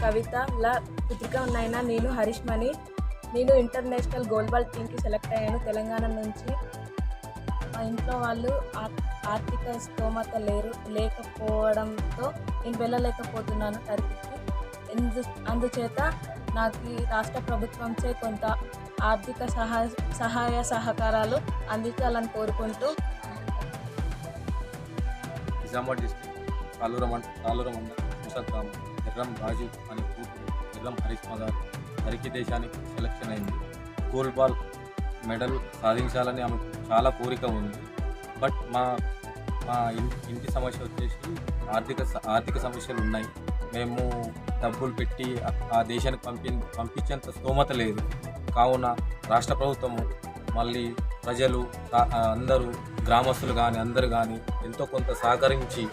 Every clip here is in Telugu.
కవితల పుత్రికనైన నేను హరీష్మణి. నేను ఇంటర్నేషనల్ గోల్బాల్ టీంకి సెలెక్ట్ అయ్యాను తెలంగాణ నుంచి. మా ఇంట్లో వాళ్ళు ఆర్థిక స్తోమత లేకపోవడంతో నేను వెళ్ళలేకపోతున్నాను టర్కీకి. అందుచేత నాకు ఈ రాష్ట్ర ప్రభుత్వంచే కొంత ఆర్థిక సహాయ సహకారాలు అందించాలని కోరుకుంటూ. నిజామాబాద్ డిస్ట్రిక్ట్ తాళూరు మండలం ముసాద్ గ్రామం ఎర్రం రాజు అనే కూతురు ఎర్రం హరీష్మ గారు టర్కీ దేశానికి సెలక్షన్ అయింది. గోల్డ్ బాల్ మెడల్ సాధించాలని ఆమెకు చాలా కోరిక ఉంది. బట్ మా ఇంటి సమస్య వచ్చేసి ఆర్థిక సమస్యలు ఉన్నాయి. మేము డబ్బులు పెట్టి ఆ దేశానికి పంపించేంత స్తోమత లేదు. కావున రాష్ట్ర ప్రభుత్వము మళ్ళీ ప్రజలు అందరూ గ్రామస్తులు కానీ అందరూ కానీ ఎంతో కొంత సహకరించి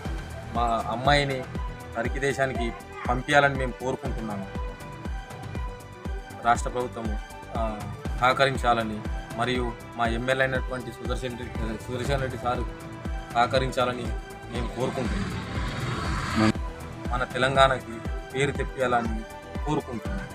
మా అమ్మాయిని టర్కీ దేశానికి పంపించాలని మేము కోరుకుంటున్నాము. రాష్ట్ర ప్రభుత్వము సహకరించాలని మరియు మా ఎమ్మెల్యే అయినటువంటి సుదర్శన్ రెడ్డి సారు సహకరించాలని మేము కోరుకుంటున్నాం. మన తెలంగాణకి పేరు తెప్పియాలని కోరుకుంటున్నాం.